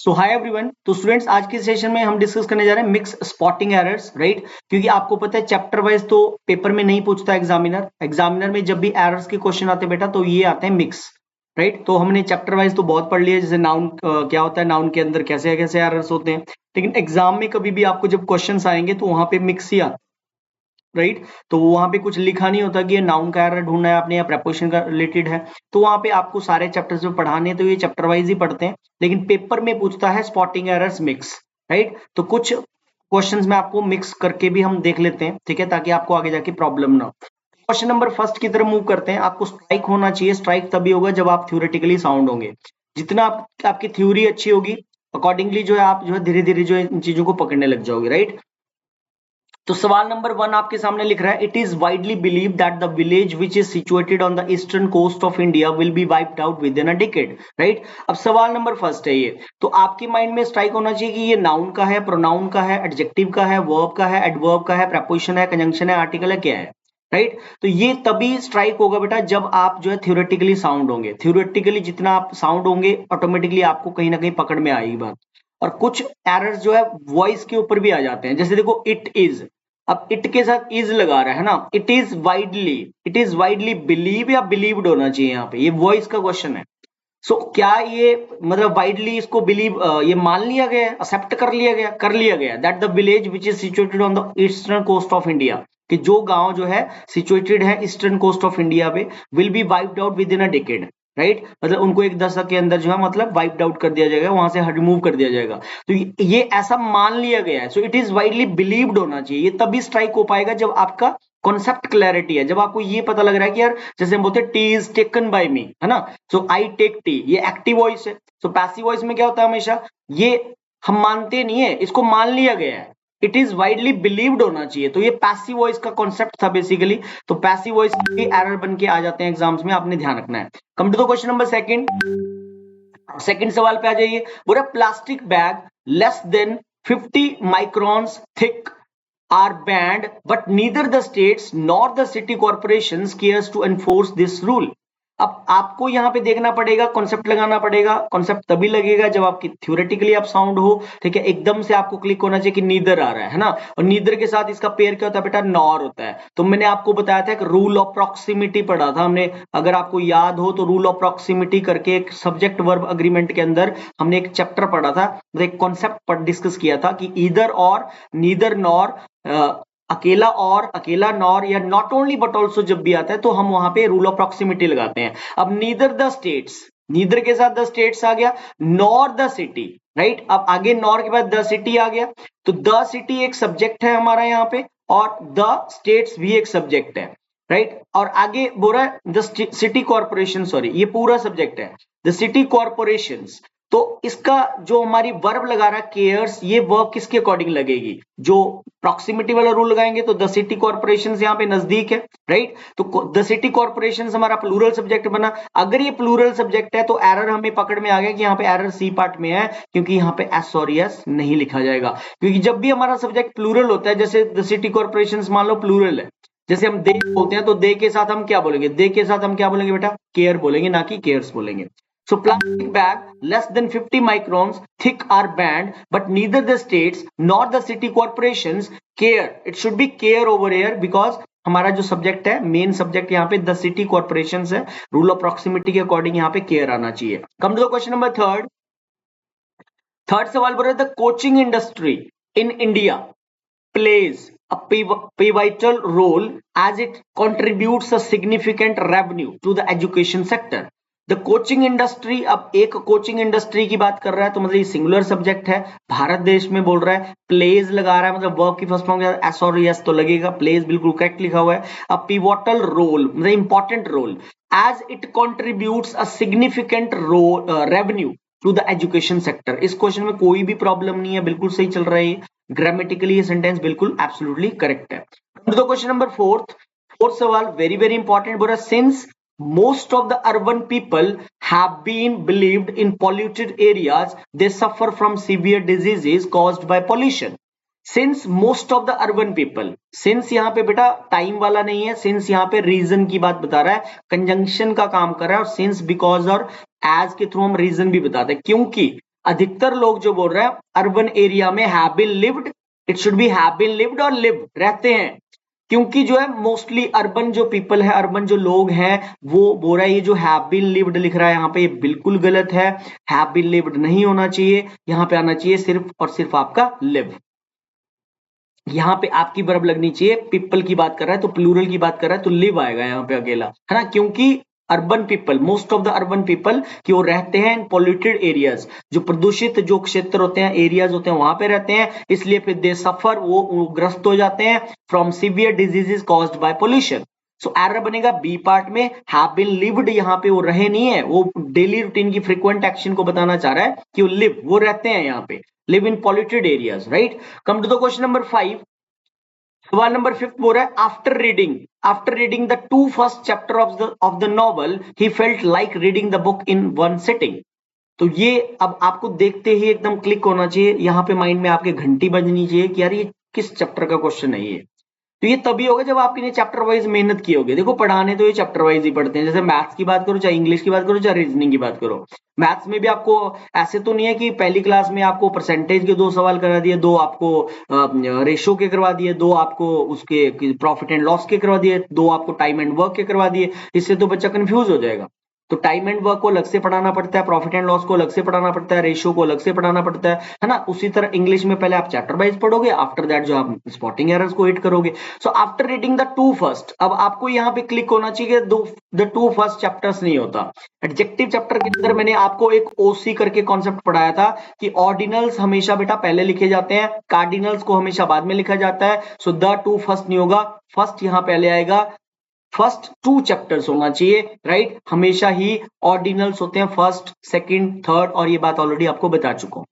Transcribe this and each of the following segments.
सो hi everyone. तो students, आज के सेशन में हम डिस्कस करने जा रहे हैं मिक्स स्पॉटिंग एरर्स, राइट। क्योंकि आपको पता है चैप्टर वाइज तो पेपर में नहीं पूछता एग्जामिनर में जब भी एरर्स के क्वेश्चन आते हैं बेटा तो ये आते हैं मिक्स, राइट। तो हमने चैप्टर वाइज तो बहुत पढ़ लिया, जैसे नाउन क्या होता है, नाउन के अंदर कैसे कैसे एरर्स होते हैं, लेकिन एग्जाम में कभी भी आपको जब क्वेश्चन आएंगे तो वहां पे मिक्स ही आता, राइट। तो वहां पे कुछ लिखा नहीं होता कि ये नाउन का एरर ढूंढना है आपने या प्रेपोजिशन का रिलेटेड है। तो वहां पे आपको सारे चैप्टर्स में पढ़ाने हैं तो ये चैप्टर वाइज ही पढ़ते हैं, लेकिन पेपर में पूछता है स्पॉटिंग एरर्स मिक्स, राइट। तो कुछ क्वेश्चंस में आपको मिक्स करके भी हम देख लेते हैं, ठीक है, ताकि आपको आगे जाके प्रॉब्लम ना हो। क्वेश्चन नंबर फर्स्ट की तरफ मूव करते हैं। आपको स्ट्राइक होना चाहिए। स्ट्राइक तभी होगा जब आप थ्योरेटिकली साउंड होंगे। जितना आपकी थ्योरी अच्छी होगी अकॉर्डिंगली जो है आप जो है धीरे धीरे जो है इन चीजों को पकड़ने लग जाओगे, राइट। तो सवाल नंबर 1 आपके सामने लिख रहा है, it is widely believe that the village which is situated on the eastern coast of India will be wiped out within a decade, right. अब सवाल नंबर फर्स्ट है ये, तो आपके माइंड में स्ट्राइक होना चाहिए कि ये नाउन का है, प्रोनाउन का है, एडजेक्टिव का है, वर्ब का है, एडवर्ब का है, प्रेपोजिशन है, कंजंक्शन है, आर्टिकल है, क्या है, राइट। तो ये तभी स्ट्राइक होगा बेटा जब आप जो है थ्योरेटिकली साउंड होंगे। थ्योरेटिकली जितना आप साउंड होंगे ऑटोमेटिकली आपको कहीं ना कहीं पकड़ में आएगी बात। और कुछ एरर्स जो है वॉइस के ऊपर भी आ जाते हैं, जैसे देखो इट इज, अब इट के साथ इज लगा रहा है ना, इट इज वाइडली बिलीव या बिलीव्ड होना चाहिए यहाँ पे, ये वॉइस का क्वेश्चन है। सो क्या ये मतलब वाइडली इसको बिलीव ये मान लिया गया है, एक्सेप्ट कर लिया गया that the village which is situated on the eastern coast of India, कि जो गांव जो है सिचुएटेड है ईस्टर्न कोस्ट ऑफ इंडिया पे, will be wiped out within a decade, right. मतलब उनको एक दशक के अंदर जो है मतलब वाइप्ड आउट कर दिया जाएगा, वहां से रिमूव कर दिया जाएगा। तो ये ऐसा मान लिया गया है। So it is widely believed होना चाहिए। ये तभी स्ट्राइक हो पाएगा जब आपका कॉन्सेप्ट क्लैरिटी है, जब आपको ये पता लग रहा है कि यार जैसे हम बोलते हैं टी इज टेकन बाय मी, है ना। सो आई टेक टी, ये एक्टिव वॉइस है। सो पैसिव वॉइस में क्या होता है हमेशा, ये हम मानते नहीं है, इसको मान लिया गया है। इट इज वाइडली बिलीव्ड होना चाहिए, तो ये पैसिव वॉइस का कॉन्सेप्ट था बेसिकली। तो पैसिव वॉइस के एरर बन के आ जाते हैं एग्जाम्स में, आपने ध्यान रखना है। Come to the question number second सवाल पे आ जाइए। बोला plastic bag less than 50 microns thick are banned, but neither the states nor the city corporations cares to enforce this rule. अब आपको यहाँ पे देखना पड़ेगा, कॉन्सेप्ट लगाना पड़ेगा। कॉन्सेप्ट तभी लगेगा जब आपकी थ्योरेटिकली आप साउंड हो, ठीक है। एकदम से आपको क्लिक होना चाहिए कि नीदर आ रहा है ना, और नीदर के साथ इसका पेयर क्या होता है बेटा, नॉर होता है। तो मैंने आपको बताया था एक रूल ऑफ प्रॉक्सिमिटी पढ़ा था हमने, अगर आपको याद हो तो रूल ऑफ प्रॉक्सिमिटी करके एक सब्जेक्ट वर्ब अग्रीमेंट के अंदर हमने एक चैप्टर पढ़ा था, एक कॉन्सेप्ट पर डिस्कस किया था कि ईदर और, नीदर नॉर, अकेला और, अकेला नॉर, या नॉट ओनली बट ऑल्सो जब भी आता है तो हम वहां पे रूल ऑफ प्रॉक्सिमिटी लगाते हैं। अब नीदर द स्टेट्स, नीदर के साथ द स्टेट्स आ गया, नॉर द सिटी, राइट। अब आगे नॉर के बाद द सिटी आ गया, तो द सिटी एक सब्जेक्ट है हमारा यहाँ पे, और द स्टेट्स भी एक सब्जेक्ट है, राइट। और आगे बोल रहा है द सिटी कॉर्पोरेशन, सॉरी ये पूरा सब्जेक्ट है, द सिटी कॉर्पोरेशंस। तो इसका जो हमारी वर्ब लगा रहा है केयर्स, ये वर्ब किसके अकॉर्डिंग लगेगी, जो प्रॉक्सिमिटी वाला रूल लगाएंगे तो द सिटी कॉर्पोरेशन यहाँ पे नजदीक है, राइट। तो द सिटी कॉर्पोरेशन हमारा प्लूरल सब्जेक्ट बना। अगर ये प्लूरल सब्जेक्ट है तो एरर हमें पकड़ में आ गया कि यहाँ पे एरर सी पार्ट में है, क्योंकि यहाँ पे एस और यस नहीं लिखा जाएगा। क्योंकि जब भी हमारा सब्जेक्ट प्लूरल होता है, जैसे द सिटी कॉर्पोरेशन मान लो प्लूरल है, जैसे हम दे बोलते हैं तो दे के साथ हम क्या बोलेंगे, दे के साथ हम क्या बोलेंगे बेटा, केयर बोलेंगे, ना कि केयर्स बोलेंगे। So plastic bag less than 50 microns thick are banned, but neither the states nor the city corporations care. It should be care over here because हमारा जो सब्जेक्ट है, मेन सब्जेक्ट यहाँ पे द सिटी कॉर्पोरेशन है, rule of proximity के according यहाँ पे care आना चाहिए। Come to the question number third सवाल बोल रहे थे, coaching industry in India plays a pivotal role as it contributes a significant revenue to the education sector. The coaching industry, अब एक कोचिंग इंडस्ट्री की बात कर रहा है तो मतलब ये सिंगुलर सब्जेक्ट है, भारत देश में बोल रहा है, प्लेज लगा रहा है, मतलब वर्ब की फर्स्ट फॉर्म एस और यस तो लगेगा, प्लेज बिल्कुल करेक्ट लिखा हुआ है। अ पिवोटल रोल मतलब important role, as it contributes a significant revenue to the education sector. इस क्वेश्चन में कोई भी प्रॉब्लम नहीं है, बिल्कुल सही चल रहा है, ग्रामेटिकली ये सेंटेंस बिल्कुल एब्सोल्युटली करेक्ट है। क्वेश्चन नंबर फोर्थ सवाल वेरी वेरी इंपॉर्टेंट बोल रहा है, since most of the urban people have been believed in polluted areas, they suffer from severe diseases caused by pollution. Since most of the urban people, since यहाँ पे बेटा time वाला नहीं है, since यहाँ पे रीजन की बात बता रहा है, कंजंक्शन का काम कर रहा है, और since, because और as के थ्रू हम रीजन भी बताते हैं, क्योंकि अधिकतर लोग जो बोल रहे हैं अर्बन एरिया में have been lived, it should be have been lived और लिव रहते हैं, क्योंकि जो है मोस्टली अर्बन जो पीपल है, अर्बन जो लोग हैं वो बोल रहा है, ये जो हैव बीन लिव्ड लिख रहा है यहाँ पे ये बिल्कुल गलत है, हैव बीन लिव्ड नहीं होना चाहिए, यहाँ पे आना चाहिए सिर्फ और सिर्फ आपका लिव। यहाँ पे आपकी वर्ब लगनी चाहिए, पीपल की बात कर रहा है तो प्लूरल की बात कर रहा है तो लिव आएगा यहाँ पे अकेला, है ना, क्योंकि urban people, most of the urban people कि वो रहते हैं इन पॉल्यूटेड एरियाज, जो प्रदूषित जो क्षेत्र होते हैं, एरियाज होते हैं, वहां पे रहते हैं, इसलिए फिर दे सफर, वो ग्रस्त हो जाते हैं from severe diseases caused by pollution. So error बनेगा बी पार्ट में, हैव बीन लिव्ड, यहाँ पे वो रहे नहीं है, वो डेली रूटीन की फ्रीक्वेंट एक्शन को बताना चाह रहा है कि वो लिव, वो रहते हैं यहाँ पे, live in polluted areas, right. Come to the question number 5, सवाल नंबर 5 बोल रहा है after reading the 2 first chapter of the novel he felt like reading the book in one sitting. तो ये अब आपको देखते ही एकदम क्लिक होना चाहिए, यहाँ पे माइंड में आपके घंटी बजनी चाहिए कि यार ये किस चैप्टर का क्वेश्चन है ये। तो ये तभी होगा जब आपने चैप्टर वाइज मेहनत की होगी। देखो पढ़ाने तो ये चैप्टर वाइज ही पढ़ते हैं, जैसे मैथ्स की बात करो, चाहे इंग्लिश की बात करो, चाहे रीजनिंग की बात करो। मैथ्स में भी आपको ऐसे तो नहीं है कि पहली क्लास में आपको परसेंटेज के 2 सवाल करा दिए, 2 आपको रेशो के करवा दिए, 2 आपको उसके प्रॉफिट एंड लॉस के करवा दिए, 2 आपको टाइम एंड वर्क के करवा दिए। इससे तो बच्चा कंफ्यूज हो जाएगा। तो टाइम एंड वर्क को अलग से पढ़ाना पड़ता है, प्रॉफिट एंड लॉस को अलग से पढ़ाना पड़ता है, रेशियो को अलग से पढ़ाना पड़ता है ना। उसी तरह इंग्लिश में पहले आप चैप्टर वाइज पढ़ोगे, आफ्टर दैट जो आप स्पॉटिंग एरर्स को हिट करोगे। So after reading the 2 first, अब आपको यहाँ पे क्लिक होना चाहिए, द 2 फर्स्ट चैप्टर्स नहीं होता। एडजेक्टिव चैप्टर के अंदर मैंने आपको एक ओसी करके कॉन्सेप्ट पढ़ाया था कि ऑर्डिनल्स हमेशा बेटा पहले लिखे जाते हैं, कार्डिनल्स को हमेशा बाद में लिखा जाता है। सो द 2 फर्स्ट नहीं होगा, फर्स्ट यहाँ पहले आएगा, फर्स्ट 2 चैप्टर्स होना चाहिए, राइट। हमेशा ही ऑर्डिनल्स होते हैं फर्स्ट, सेकंड, थर्ड, और ये बात ऑलरेडी आपको बता चुका हूं।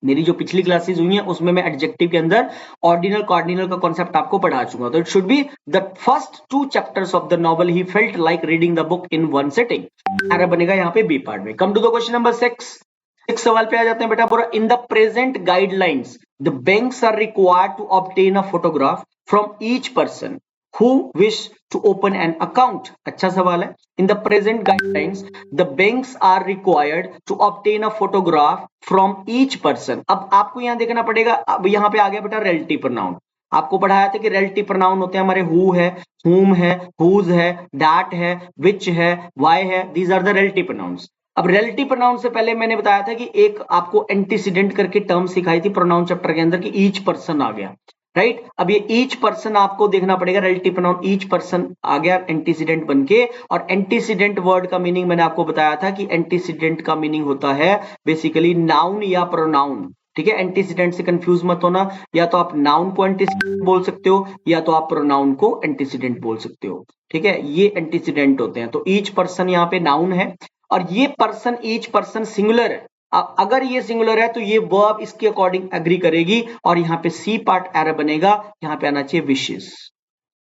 मेरी जो पिछली क्लासेस हुई हैं उसमें मैं एडजेक्टिव के अंदर ऑर्डिनल कार्डिनल का कॉन्सेप्ट आपको पढ़ा चुका। तो it should be the first 2 chapters of the novel he felt like reading the book in one sitting. Error बनेगा यहाँ पे बी पार्ट में। Come to the question number 6, सवाल पे आ जाते हैं बेटा। पूरा in the present guidelines the banks are required to obtain a photograph from each person who wish to open an account। अच्छा सवाल है। In the present guidelines, the banks are required to obtain a photograph from each person। अब आपको यहां देखना पड़ेगा, अब यहां पे आ गया बेटा relative pronoun। आपको पढ़ाया था कि relative pronoun होते हैं हमारे who है, whom है, whose है, that है, which है, why है, these are the relative pronouns। अब रिलेटिव प्रोनाउन से पहले मैंने बताया था कि एक आपको एंटीसीडेंट करके टर्म सिखाई थी प्रोनाउन चैप्टर के अंदर कि ईच पर्सन आ गया, राइट। अब ये ईच पर्सन आपको देखना पड़ेगा, रिलेटिव प्रोनाउन ईच पर्सन आ गया एंटीसीडेंट बनके। और एंटीसीडेंट वर्ड का मीनिंग मैंने आपको बताया था कि एंटीसीडेंट का मीनिंग होता है बेसिकली नाउन या प्रोनाउन, ठीक है। एंटीसीडेंट से कंफ्यूज मत होना, या तो आप नाउन को एंटीसीडेंट बोल सकते हो या तो आप प्रोनाउन को एंटीसीडेंट बोल सकते हो, ठीक है। ये एंटीसीडेंट होते हैं। तो ईच पर्सन यहाँ पे नाउन है और ये पर्सन, ईच पर्सन सिंगुलर है। अगर ये सिंगुलर है तो ये वर्ब इसके अकॉर्डिंग एग्री करेगी और यहाँ पे सी पार्ट एरर बनेगा, यहाँ पे आना चाहिए विशेस,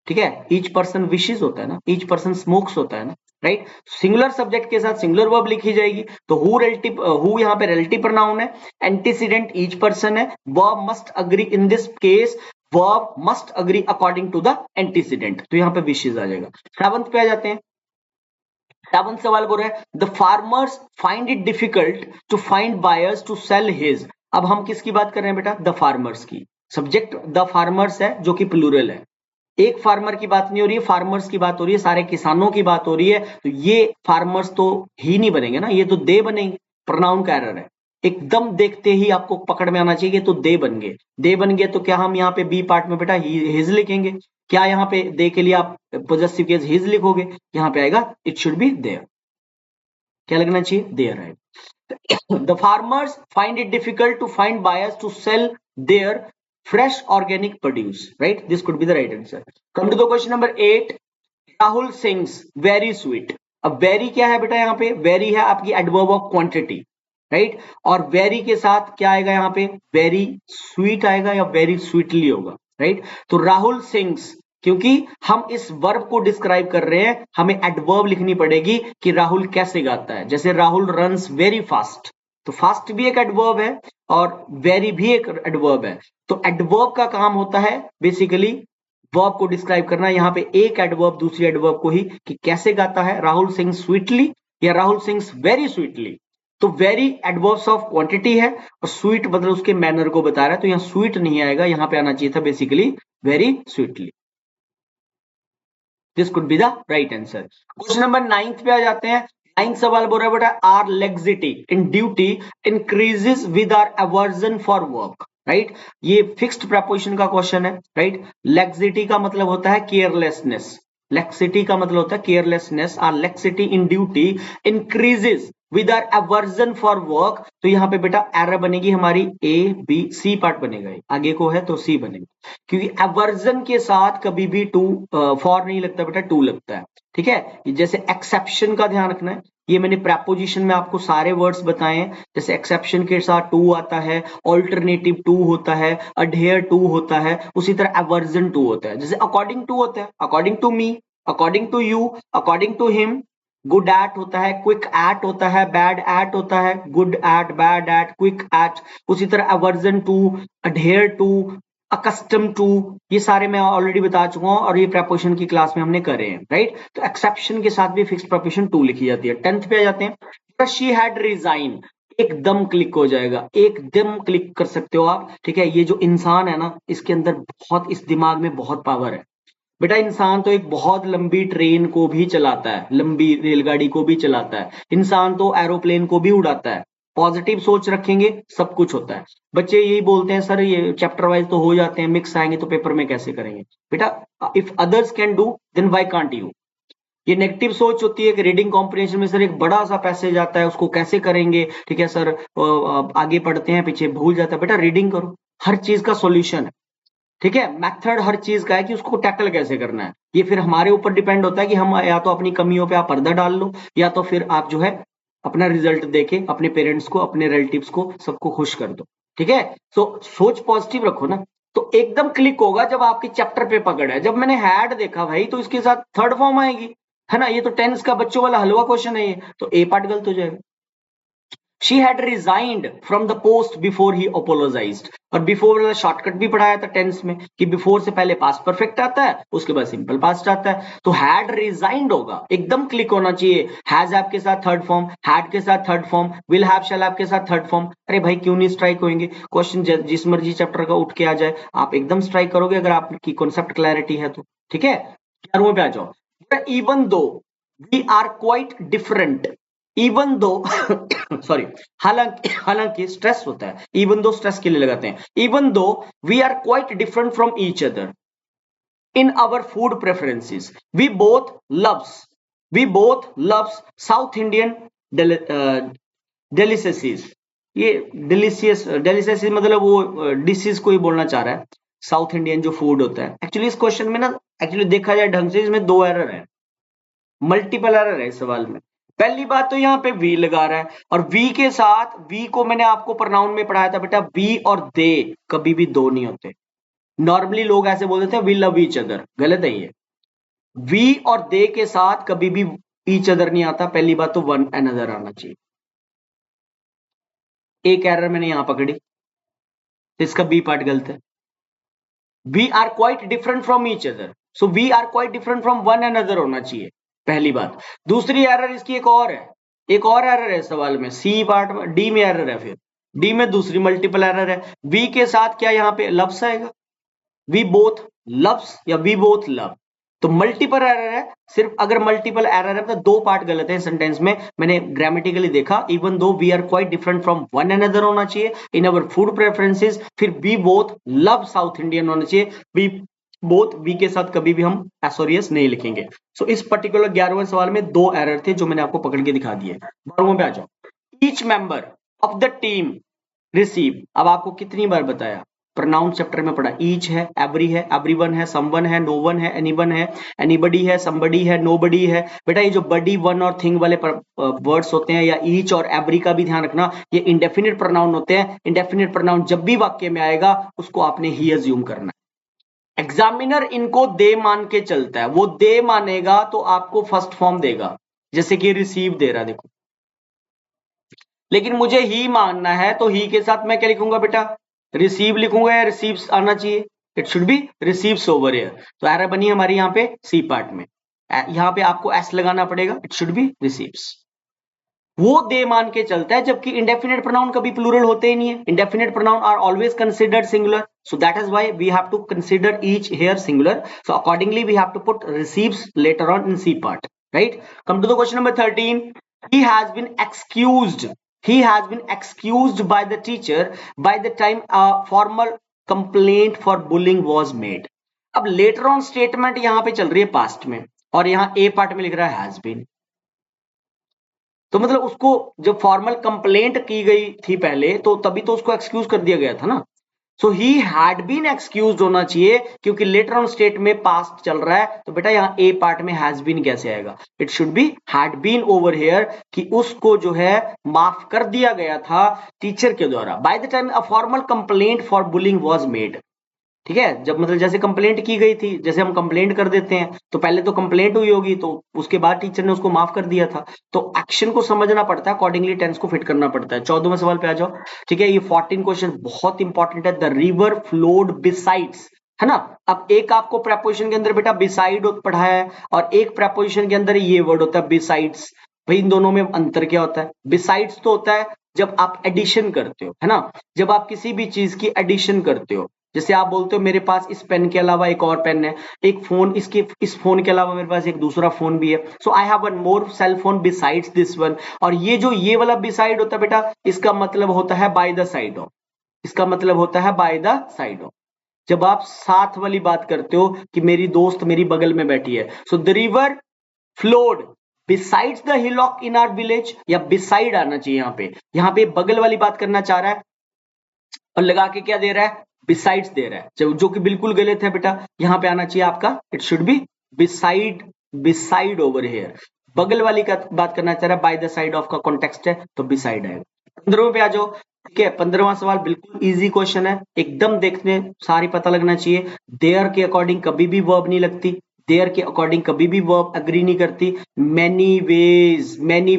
ठीक है। ईच पर्सन विशेस होता है ना, ईच पर्सन स्मोक्स होता है ना, राइट। सिंगुलर सब्जेक्ट के साथ सिंगुलर वर्ब लिखी जाएगी। तो हु यहाँ पे रिलेटिव प्रोनाउन है, एंटीसीडेंट ईच पर्सन है, verb must agree in this case, verb must agree according to the antecedent. तो यहाँ पे विशेस आ जाएगा। 7th पे आ जाते हैं। 7th सवाल बोल रहा है the farmers find it difficult to find buyers to sell his. अब हम किसकी बात कर रहे हैं बेटा? द फार्मर्स की। सब्जेक्ट द फार्मर्स है जो कि प्लूरल है, एक फार्मर की बात नहीं हो रही है, फार्मर्स की बात हो रही है, सारे किसानों की बात हो रही है। तो ये फार्मर्स तो ही नहीं बनेंगे ना, ये तो दे बनेंगे। प्रोनाउन का एरर है, एकदम देखते ही आपको पकड़ में आना चाहिए तो दे बन गए। दे बन गए तो क्या हम यहाँ पे बी पार्ट में बेटा हिज लिखेंगे? क्या यहाँ पे दे के लिए आप पॉजेसिव केस हिज लिखोगे? यहाँ पे आएगा इट शुड बी देयर। क्या लगना चाहिए? देयर है। The farmers find it difficult to find buyers to sell their fresh organic produce, right? This could be the right answer. Come to the question number 8. Rahul sings very sweet. अब very क्या है बेटा? यहाँ पे very है आपकी adverb of quantity, right? और very के साथ क्या आएगा यहाँ पे? very sweet आएगा या very sweetly होगा, right? तो राहुल sings, क्योंकि हम इस वर्ब को डिस्क्राइब कर रहे हैं, हमें एडवर्ब लिखनी पड़ेगी कि राहुल कैसे गाता है। जैसे राहुल रन्स वेरी फास्ट, तो फास्ट भी एक एडवर्ब है और वेरी भी एक एडवर्ब है। तो एडवर्ब का काम होता है बेसिकली वर्ब को डिस्क्राइब करना। यहाँ पे एक एडवर्ब दूसरी एडवर्ब को ही कि कैसे गाता है, राहुल सिंग्स स्वीटली या राहुल सिंग्स वेरी स्वीटली। तो वेरी एडवर्ब्स ऑफ क्वांटिटी है और स्वीट मतलब उसके मैनर को बता रहा है, तो यहाँ स्वीट नहीं आएगा, यहाँ पे आना चाहिए था basically very sweetly. This could be the right answer. Question number 9 पे आ जाते हैं। 9 सवाल बोल रहा है बेटा, our laxity in duty increases with our aversion for work, right. ये फिक्स्ड प्रपोजिशन का क्वेश्चन है, राइट। लेग्जिटी का मतलब होता है केयरलेसनेस, लेक्सिटी का मतलब होता है carelessness. Our laxity in duty increases with our aversion for work, तो यहाँ पे बेटा एरर बनेगी हमारी ए बी सी पार्ट बनेगा, आगे को है तो सी बनेगा, क्योंकि अवर्जन के साथ कभी भी टू फॉर नहीं लगता बेटा, टू लगता है, ठीक है। जैसे एक्सेप्शन का ध्यान रखना है, ये मैंने प्रेपोजिशन में आपको सारे वर्ड्स बताए हैं, जैसे एक्सेप्शन के साथ टू आता है, ऑल्टरनेटिव टू होता है, अडेयर टू होता है, उसी तरह अवर्जन टू होता है। जैसे अकॉर्डिंग टू होता है, according to me, according to you, according to him. Good at होता है, क्विक एट होता है, बैड एट होता है, good at, bad at, quick at. उसी तरह aversion to, adhere to, accustom to, ये सारे मैं ऑलरेडी बता चुका हूं और ये प्रपोजिशन की क्लास में हमने करे हैं, राइट। तो एक्सेप्शन के साथ भी फिक्स्ड प्रपोजिशन टू लिखी जाती है। 10th पे आ जाते हैं। शी हैड रिजाइन, एकदम क्लिक हो जाएगा, एकदम क्लिक कर सकते हो आप, ठीक है। ये जो इंसान है ना, इसके अंदर बहुत, इस दिमाग में बहुत पावर है बेटा। इंसान तो एक बहुत लंबी ट्रेन को भी चलाता है, लंबी रेलगाड़ी को भी चलाता है, इंसान तो एरोप्लेन को भी उड़ाता है। पॉजिटिव सोच रखेंगे सब कुछ होता है। बच्चे यही बोलते हैं सर ये चैप्टर वाइज तो हो जाते हैं, मिक्स आएंगे तो पेपर में कैसे करेंगे। बेटा if others can do then why can't you. ये नेगेटिव सोच होती है कि रीडिंग कॉम्प्रिहेंशन में सर एक बड़ा सा पैसेज आता है, उसको कैसे करेंगे, ठीक है सर, आगे पढ़ते हैं पीछे भूल जाता है। बेटा रीडिंग करो, हर चीज का सॉल्यूशन है, ठीक है। मेथड हर चीज का है कि उसको टैकल कैसे करना है, ये फिर हमारे ऊपर डिपेंड होता है कि हम या तो अपनी कमियों पे आप पर्दा डाल लो, या तो फिर आप जो है अपना रिजल्ट देके अपने पेरेंट्स को, अपने रिलेटिव्स को, सबको खुश कर दो, ठीक है। तो सोच पॉजिटिव रखो ना, तो एकदम क्लिक होगा जब आपके चैप्टर पे पकड़ है। जब मैंने हैड देखा भाई तो इसके साथ थर्ड फॉर्म आएगी, है ना। ये तो टेंस का बच्चों वाला हलवा क्वेश्चन है, ये तो ए पार्ट गलत हो जाएगा। She had resigned from the post before he apologized। और बिफोर वाला शॉर्टकट भी पढ़ाया था टेंस में कि बिफोर से पहले पास्ट परफेक्ट आता है, उसके बाद सिंपल पास्ट आता है। तो हैड रिजाइंड होगा, एकदम क्लिक होना चाहिए। हैज आपके साथ थर्ड फॉर्म, हैड के साथ थर्ड फॉर्म, विल हैव शैल आपके साथ थर्ड फॉर्म। अरे भाई क्यों नहीं स्ट्राइक होंगे, क्वेश्चन जिस मर्जी चैप्टर का उठ के आ जाए आप एकदम स्ट्राइक करोगे अगर आपकी कॉन्सेप्ट क्लैरिटी है तो, ठीक है। 11वें पे आ जाओ। Even though we are quite different, even though sorry, हालांकि, हालांकि स्ट्रेस होता है, इवन दो स्ट्रेस के लिए लगाते हैं। Even though we are quite different from each other in our food preferences, we both loves, we both loves South Indian delicacies. ये delicious, डेलिसेस मतलब वो डिशेज को ही बोलना चाह रहा है, साउथ इंडियन जो फूड होता है। एक्चुअली इस क्वेश्चन में ना, एक्चुअली देखा जाए ढंग से इसमें दो एरर है, मल्टीपल एरर है इस सवाल में। पहली बात तो यहाँ पे वी लगा रहा है, और वी के साथ, वी को मैंने आपको प्रोनाउन में पढ़ाया था बेटा, वी और दे कभी भी दो नहीं होते। नॉर्मली लोग ऐसे बोल देते हैं वी लव ईच अदर, गलत है ये। वी और दे के साथ कभी भी ईच अदर नहीं आता। पहली बात तो वन अनदर आना चाहिए। एक एरर मैंने यहां पकड़ी, तो इसका बी पार्ट गलत है। We are quite different from each other, so we are quite different from one another होना चाहिए, पहली बात। दूसरी एरर इसकी एक और है, एक और एरर है सवाल में, सी पार्ट में, डी में एरर है। फिर डी में दूसरी मल्टीपल एरर है। वी के साथ क्या यहाँ पे लव्स आएगा, वी बोथ लव्स या वी बोथ लव, तो मल्टीपल एरर है। सिर्फ अगर मल्टीपल एरर है तो दो पार्ट गलत है सेंटेंस में, मैंने ग्रामेटिकली देखा। Even though we are quite different from one another होना चाहिए इन अवर फूड प्रेफरेंसेस, फिर we both love South Indian होना चाहिए। वी बोथ, वी के साथ कभी भी हम एसोरियस नहीं लिखेंगे। सो इस पर्टिकुलर 11वें सवाल में दो एरर थे जो मैंने आपको पकड़ के दिखा दिए। 12वें पे आ जाओ। Each member of the team receive, अब आपको कितनी बार बताया, प्रोनाउन चैप्टर में पढ़ा, ईच है, एवरी है, एवरीवन है, समवन है, नोवन है, एनीवन है, एनीबडी है, समबडी है, नोबडी है। बेटा ये जो बडी, वन और थिंग वाले वर्ड्स होते हैं, या ईच और एवरी का भी ध्यान रखना, ये इंडेफिनिट प्रोनाउन होते हैं। इंडेफिनिट प्रोनाउन जब भी वाक्य में आएगा उसको आपने ही अज्यूम करना है। एग्जामिनर इनको दे मान के चलता है, वो दे मानेगा तो आपको फर्स्ट फॉर्म देगा, जैसे कि रिसीव दे रहा, देखो। लेकिन मुझे ही मानना है तो ही के साथ मैं क्या लिखूंगा बेटा, रिसीव लिखूंगा, या रिसीव्स आना चाहिए, it should B receives over here. तो एरर बनी हमारी यहाँ पे सी पार्ट में, यहाँ पे आपको एस लगाना पड़ेगा, इट शुड बी रिसीव्स। वो दे मान के चलता है, जबकि इंडेफिनेट प्रोनाउन कभी प्लूरल होते ही नहीं है. Indefinite pronoun are always considered singular, so that is why we have to consider each here singular. So accordingly we have to put receives later on in C part, right? Come to the question number 13. He has been excused. He has been excused by the teacher by the time a formal complaint for bullying was made. अब later on statement यहां पे चल रही है past में, और यहां A part में लिख रहा है has been. तो मतलब उसको जब फॉर्मल कंप्लेंट की गई थी पहले, तो तभी तो उसको एक्सक्यूज कर दिया गया था ना. So he had been excuse होना चाहिए, क्योंकि लेटर ऑन स्टेट में पास्ट चल रहा है, तो बेटा यहाँ ए पार्ट में हैज बीन कैसे आएगा? It should be had been over here, कि उसको जो है माफ कर दिया गया था टीचर के द्वारा by the time a formal complaint for bullying was made. ठीक है, जब मतलब जैसे कंप्लेंट की गई थी, जैसे हम कंप्लेंट कर देते हैं तो पहले तो कंप्लेंट हुई होगी, तो उसके बाद टीचर ने उसको माफ कर दिया था. तो एक्शन को समझना पड़ता है, अकॉर्डिंगली टेंस को फिट करना पड़ता है. 14वें सवाल पे आ जाओ. ठीक है, ये 14 क्वेश्चन बहुत इंपॉर्टेंट है. द रिवर फ्लोड बिसाइड्स, है ना. अब एक आपको प्रेपोजिशन के अंदर बेटा बिसाइड पढ़ाया है, और एक प्रेपोजिशन के अंदर ये वर्ड होता है बिसाइड्स. भाई इन दोनों में अंतर क्या होता है? बिसाइड्स तो होता है जब आप एडिशन करते हो, है ना. जब आप किसी भी चीज की एडिशन करते हो, जैसे आप बोलते हो मेरे पास इस पेन के अलावा एक और पेन है, एक फोन, इसके इस फोन के अलावा मेरे पास एक दूसरा फोन भी है, so I have one more cell phone besides this one. और ये जो ये वाला बिसाइड होता है बेटा, इसका मतलब होता है बाय द साइड ऑफ. इसका मतलब होता है बाय द साइड ऑफ. जब आप साथ वाली बात करते हो कि मेरी दोस्त मेरी बगल में बैठी है, so the river flowed besides the hillock in our village, या बिसाइड आना चाहिए यहाँ पे. यहाँ पे बगल वाली बात करना चाह रहा है, और लगा के क्या दे रहा है? बिसाइड्स दे रहा है, जो कि बिल्कुल गलत है बेटा. यहां पे आना चाहिए आपका, it should B beside. Beside over here, बगल वाली का बात करना चाह रहा है, बाय द साइड ऑफ का कॉन्टेक्स्ट है, तो बिसाइड आएगा. 15वें पे आ जाओ. ठीक है, 15वां सवाल बिल्कुल इजी क्वेश्चन है, एकदम देखने सारी पता लगना चाहिए. देयर के अकॉर्डिंग कभी भी वर्ब नहीं लगती, देयर के अकॉर्डिंग कभी भी वर्ब अग्री नहीं करती. मैनी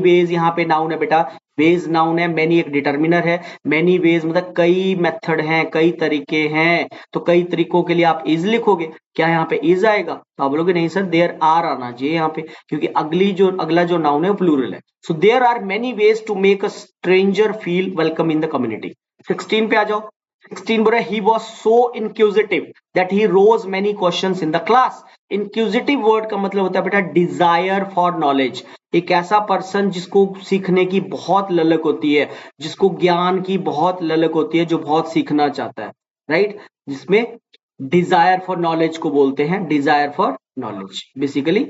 वेज यहाँ पे नाउन है बेटा, वेज नाउन है, मैनी एक डिटर्मिनर है. मैनी वेज मतलब कई मेथड हैं, कई तरीके हैं, तो कई तरीकों के लिए आप इज लिखोगे. क्या यहाँ पे इज आएगा? तो आप बोलोगे नहीं सर, देयर आर आना चाहिए यहाँ पे, क्योंकि अगला जो नाउन है वो प्लूरल है. So there are many ways to make a stranger feel welcome in the community. 16 पे आ जाओ. 16 बोल रहा है, he was so inquisitive that he rose many questions in the class. Inquisitive word का मतलब होता है बेटा डिजायर फॉर नॉलेज. एक ऐसा पर्सन जिसको सीखने की बहुत ललक होती है, जिसको ज्ञान की बहुत ललक होती है, जो बहुत सीखना चाहता है, राइट. जिसमें डिजायर फॉर नॉलेज को बोलते हैं, डिजायर फॉर नॉलेज बेसिकली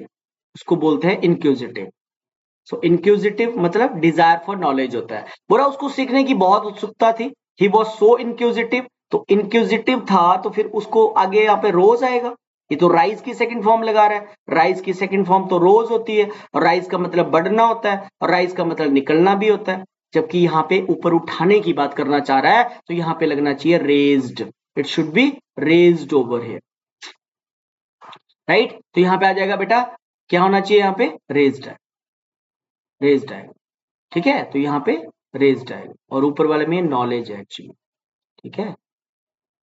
उसको बोलते हैं इंक्यूजिटिव. सो इंक्यूजिटिव मतलब डिजायर फॉर नॉलेज होता है. बोला उसको सीखने की बहुत उत्सुकता थी, ही वॉज सो इंक्यूजिटिव. तो इंक्यूजिटिव था, तो फिर उसको आगे यहाँ पे रोज आएगा. ये तो राइज की सेकंड फॉर्म लगा रहा है, राइज की सेकंड फॉर्म तो रोज होती है, और राइज का मतलब बढ़ना होता है, और राइज का मतलब निकलना भी होता है. जबकि यहाँ पे ऊपर उठाने की बात करना चाह रहा है, तो यहाँ पे लगना चाहिए raised. It should be raised over here, right. तो यहाँ पे आ जाएगा बेटा, क्या होना चाहिए? यहाँ पे रेज्ड है, रेज्ड आएगा. ठीक है, तो यहाँ पे रेज्ड आएगा, और ऊपर वाले में नॉलेज है एक्चुअली. ठीक है,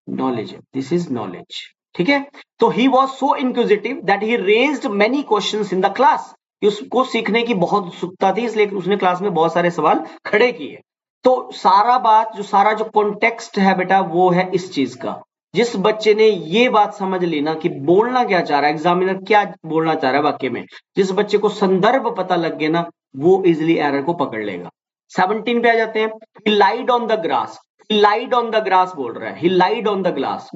नॉलेज है, दिस इज नॉलेज. ठीक है, तो he was so inquisitive that he raised many questions in the class. उसको सीखने की बहुत उत्सुकता थी, इसलिए उसने क्लास में बहुत सारे सवाल खड़े किए. तो सारा जो कॉन्टेक्स्ट है बेटा, वो है इस चीज का. जिस बच्चे ने ये बात समझ ली ना कि बोलना क्या चाह रहा है, एग्जामिनर क्या बोलना चाह रहा है वाक्य में, जिस बच्चे को संदर्भ पता लग गया ना, वो इजिली एरर को पकड़ लेगा. 17 पे आ जाते हैं. He lied on the grass. He lied on the grass बोल रहा है, he lied on the grass.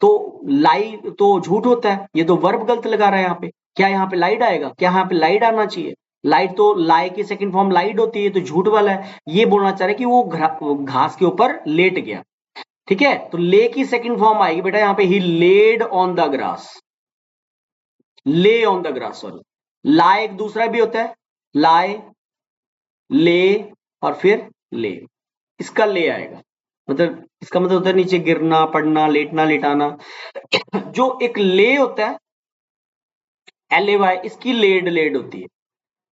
तो लाई तो झूठ होता है, ये तो वर्ब गलत लगा रहा है यहाँ पे. क्या यहाँ पे लाइड आएगा? क्या यहाँ पे लाइड आना चाहिए? लाइड तो लाई की सेकंड फॉर्म लाइड होती है, तो झूठ वाला है. ये बोलना चाह रहा है कि वो घास के ऊपर लेट गया. ठीक है, तो ले की सेकंड फॉर्म आएगी बेटा यहाँ पे, ही लेड ऑन द ग्रास. ले ऑन द ग्रास, सॉरी. ला एक दूसरा भी होता है, लाए, ले, और फिर ले. इसका ले आएगा, मतलब इसका मतलब होता है नीचे गिरना, पड़ना, लेटना, लेटाना. जो एक ले होता है, एल ए वाई, इसकी लेड लेड होती है,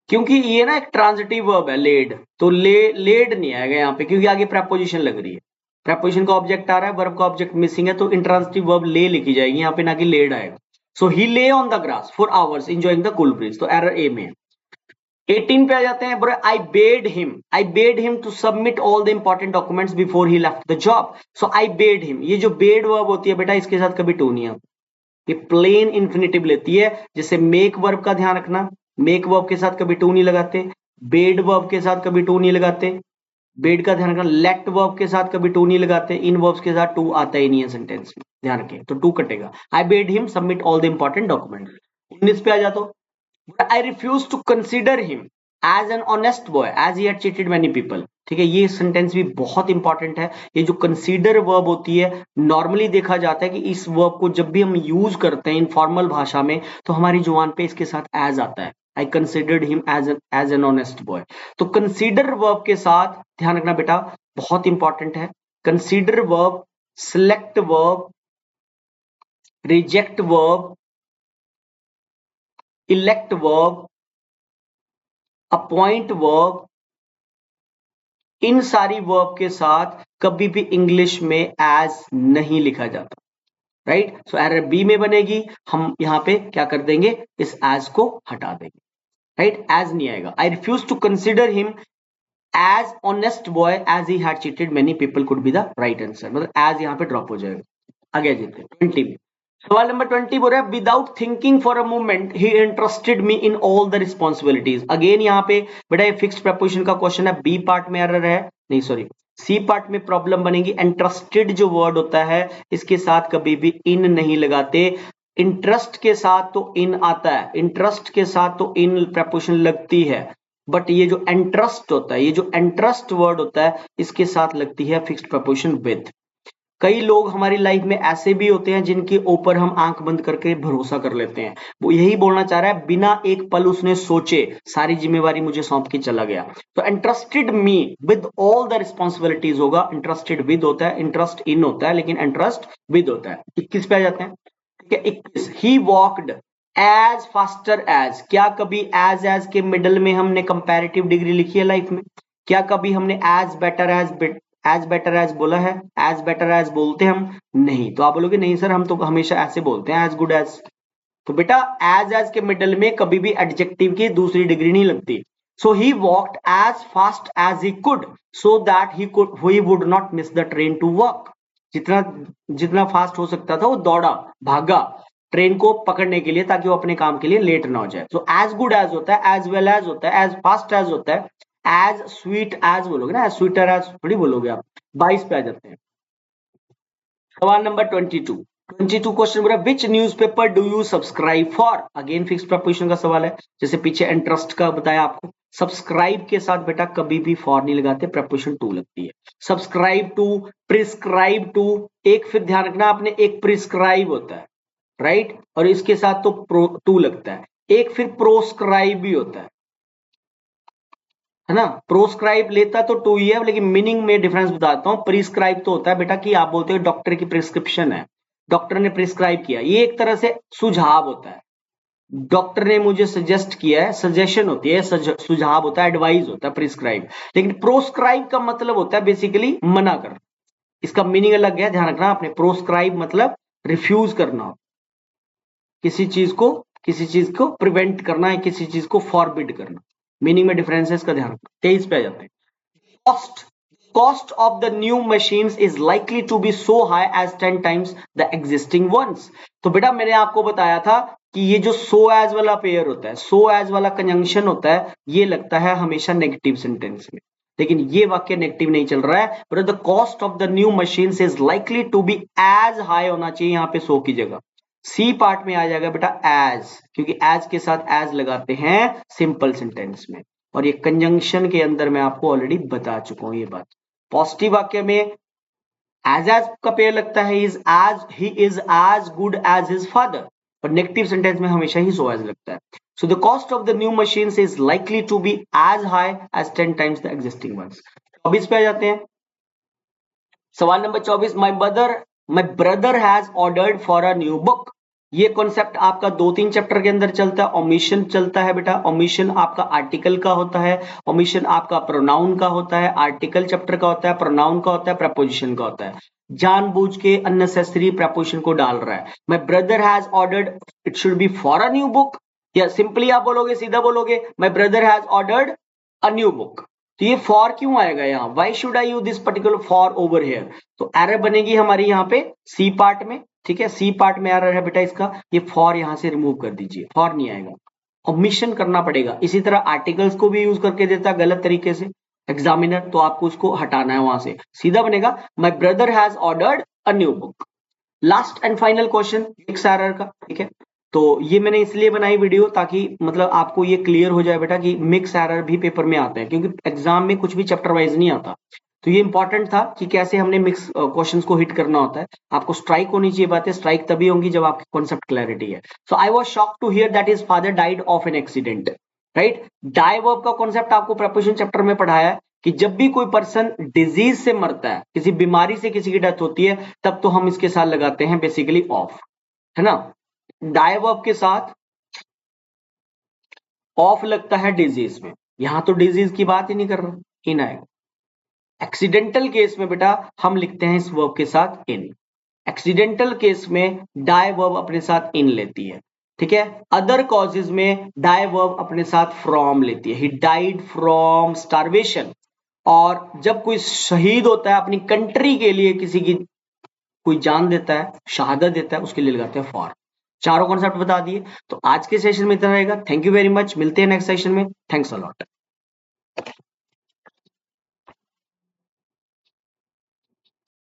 क्योंकि ये ना एक ट्रांजिटिव वर्ब है लेड. तो लेड नहीं आएगा यहाँ पे, क्योंकि आगे प्रेपोजिशन लग रही है. प्रेपोजिशन का ऑब्जेक्ट आ रहा है, वर्ब का ऑब्जेक्ट मिसिंग है, तो इंट्रांजिटिव वर्ब ले लिखी जाएगी यहाँ पे, ना कि लेड आएगा. So he lay on the grass for hours enjoying the cool breeze. तो एरर ए में है. 18 पे आ जाते हैं bro. I bade him to submit all the important documents before he left the job. So I bade him, ये जो bed verb होती है बेटा, इसके साथ कभी टू नहीं आता, ये प्लेन इन्फिनिटिव लेती है। जैसे मेक वर्ब का ध्यान रखना, मेक वर्ब के साथ कभी टू नहीं लगाते, बेड वर्ब के साथ कभी टू नहीं लगाते, बेड का ध्यान रखना, लेट वर्ब के साथ कभी टू नहीं लगाते, इन वर्ब्स के साथ टू आता ही नहीं है सेंटेंस में, ध्यान रखें, तो टू कटेगा। I bade him submit all the important document. 19 पे आ जाता, I refuse to consider him as an honest boy as he had cheated many people। ठीक है, ये सेंटेंस भी बहुत इंपॉर्टेंट है। ये जो कंसीडर वर्ब होती है, नॉर्मली देखा जाता है कि इस वर्ब को जब भी हम यूज करते हैं इनफॉर्मल भाषा में, तो हमारी जुबान पे इसके साथ एज आता है। I considered him as an honest boy. तो कंसीडर वर्ब के साथ ध्यान रखना बेटा, बहुत इंपॉर्टेंट है। Consider verb, select verb, reject verb, elect verb, appoint verb, इन सारी वर्ब के साथ कभी भी इंग्लिश में एज नहीं लिखा जाता, राइट। सो एरर बी में बनेगी, हम यहां पे क्या कर देंगे, इस एज को हटा देंगे, राइट, एज नहीं आएगा। I refuse to consider him as honest boy as he had cheated many people could be the right answer, मतलब एज यहां पे ड्रॉप हो जाएगा। आगे जीते 20 में, सवाल नंबर 20 बोल रहा है without thinking for a moment he interested me in all the responsibilities. Again यहाँ पे बेटा ये फिक्स्ड प्रपोजिशन का क्वेश्चन है, बी पार्ट में एरर है, नहीं सॉरी सी पार्ट में प्रॉब्लम बनेगी। इंटरेस्टेड जो वर्ड होता है इसके साथ कभी भी इन नहीं लगाते, इंटरेस्ट के साथ तो इन आता है, इंटरेस्ट के साथ तो इन प्रपोजिशन लगती है, बट ये जो इंटरेस्ट होता है, ये जो इंटरेस्ट वर्ड होता है, इसके साथ लगती है फिक्स्ड प्रपोजिशन विद। कई लोग हमारी लाइफ में ऐसे भी होते हैं जिनके ऊपर हम आंख बंद करके भरोसा कर लेते हैं। वो यही बोलना चाह रहा है, बिना एक पल उसने सोचे सारी जिम्मेवारी मुझे सौंप के चला गया। तो interested me with all the responsibilities होगा, इंटरेस्टेड विद होता है, इंटरेस्ट इन होता है, लेकिन इंटरेस्ट विद होता है। 21 पे आ जाते हैं, ठीक है। 21, he walked as faster as. क्या कभी एज के मिडल में हमने कंपैरेटिव डिग्री लिखी है लाइफ में? क्या कभी हमने एज बेटर एज बोला है? एज बेटर एज बोलते हम नहीं, तो आप बोलोगे नहीं सर हम तो हमेशा ऐसे बोलते हैं एज गुड एज। तो बेटा एज के मिडल में कभी भी एडजेक्टिव की दूसरी डिग्री नहीं लगती। So he walked as fast as he could so that he would not miss the train to work. जितना जितना फास्ट हो सकता था वो दौड़ा, भागा ट्रेन को पकड़ने के लिए, ताकि वो अपने काम के लिए लेट ना हो जाए। तो एज गुड एज होता है, एज वेल एज होता है, एज फास्ट एज होता है, एज स्वीट एज बोलोगे ना, एज स्वीटर एज थोड़ी बोलोगे आप। 22 पे आ जाते हैं, सवाल नंबर 22। 22 क्वेश्चन बोला which newspaper do you subscribe for. Again fixed preposition का सवाल है, जैसे पीछे इंटरेस्ट का बताया आपको। सब्सक्राइब के साथ बेटा कभी भी फॉर नहीं लगाते, प्रपोजिशन टू लगती है। सब्सक्राइब टू, प्रिस्क्राइब टू, एक फिर ध्यान रखना आपने, एक प्रिस्क्राइब होता है, राइट, और इसके साथ तो टू लगता है। एक फिर प्रोस्क्राइब भी होता है ना। प्रोस्क्राइब लेता तो टू ही है, लेकिन मीनिंग में डिफरेंस बताता हूं। प्रिस्क्राइब तो होता है बेटा कि आप बोलते हो डॉक्टर की प्रिस्क्रिप्शन है, डॉक्टर ने प्रिस्क्राइब किया, ये एक तरह से सुझाव होता है। डॉक्टर ने मुझे सजेस्ट किया है, सजेशन होती है, सुझाव होता है, एडवाइस होता है प्रिस्क्राइब। लेकिन प्रोस्क्राइब का मतलब होता है बेसिकली मना करना, इसका मीनिंग अलग है, ध्यान रखना आपने। प्रोस्क्राइब मतलब रिफ्यूज करना, किसी चीज को प्रिवेंट करना है, किसी चीज को फॉरबिड करना, मीनिंग में डिफरेंस है, इसका ध्यान रखना। 23 पे आ जाते हैं, cost of the new machines is likely to be so high as 10 times the existing ones। तो बेटा मैंने आपको बताया था कि ये जो so as वाला पेयर होता है, so as वाला कंजंक्शन होता है, ये लगता है हमेशा नेगेटिव सेंटेंस में, लेकिन ये वाक्य नेगेटिव नहीं चल रहा है। But the cost of the new machines is likely to be as high होना चाहिए, यहाँ पे सो की जगह सी पार्ट में आ जाएगा बेटा एज, क्योंकि एज के साथ एज लगाते हैं सिंपल सेंटेंस में, और ये कंजंक्शन के अंदर मैं आपको ऑलरेडी बता चुका हूं ये बात। पॉजिटिव वाक्य में एज का पेयर लगता है, he is as good as his father, और नेगेटिव सेंटेंस में हमेशा ही सो एज लगता है। So the cost of the new machines is likely to be as high as 10 times the existing ones. 24 पे आ जाते हैं, सवाल number 24। My brother has ordered for a new book. ये कॉन्सेप्ट आपका 2-3 चैप्टर के अंदर चलता है। ओमिशन चलता है बेटा, ओमिशन आपका आर्टिकल का होता है, ओमिशन आपका प्रोनाउन का होता है, आर्टिकल चैप्टर का होता है, प्रोनाउन का होता है, प्रपोजिशन का होता है। जानबूझ के अननेसेसरी प्रपोजिशन को डाल रहा है। माई brother has ordered, it should B for a new book, या सिंपली आप बोलोगे, सीधा बोलोगे my brother has ordered a new book. तो ये फॉर क्यों आएगा यहाँ, why should I use this particular for over here? तो एरर बनेगी हमारी यहाँ पे सी पार्ट में, ठीक है, सी पार्ट में एरर है बेटा इसका, ये फॉर यहां से रिमूव कर दीजिए, फॉर नहीं आएगा, ओमिशन करना पड़ेगा। इसी तरह आर्टिकल्स को भी यूज करके देता है गलत तरीके से एग्जामिनर, तो आपको उसको हटाना है वहां से, सीधा बनेगा my brother has ordered a new book. Last and final question mix error का, ठीक है। तो ये मैंने इसलिए बनाई वीडियो ताकि मतलब आपको ये क्लियर हो जाए बेटा कि मिक्स एरर भी पेपर में आते हैं, क्योंकि एग्जाम में कुछ भी चैप्टर वाइज नहीं आता। तो ये इंपॉर्टेंट था कि कैसे हमने मिक्स क्वेश्चंस को हिट करना होता है। आपको स्ट्राइक होनी चाहिए, बातें स्ट्राइक तभी होंगी जब आपकी कॉन्सेप्ट क्लैरिटी है। So I was shocked to hear that his father died of an accident, right. Die verb का कॉन्सेप्ट आपको प्रीपोजिशन चैप्टर में पढ़ाया है कि जब भी कोई पर्सन डिजीज से मरता है, किसी बीमारी से किसी की डेथ होती है, तब तो हम इसके साथ लगाते हैं बेसिकली ऑफ, है ना। डाई वर्ब के साथ ऑफ लगता है डिजीज में, यहां तो डिजीज की बात ही नहीं कर रहा, इन आएगा। एक्सीडेंटल केस में बेटा हम लिखते हैं इस वर्ब के साथ इन, एक्सीडेंटल केस में डाई वर्ब अपने साथ इन लेती है, ठीक है। अदर कॉजेज में डाई वर्ब अपने साथ फ्रॉम लेती है, ही डाइड फ्रॉम स्टारवेशन। और जब कोई शहीद होता है अपनी कंट्री के लिए, किसी की कोई जान देता है, शहादत देता है, उसके लिए लगाते हैं फॉर। चारों कॉन्सेप्ट बता दिए। तो आज के सेशन में इतना रहेगा, थैंक यू वेरी मच, मिलते हैं नेक्स्ट सेशन में, थैंक्स अ लॉट।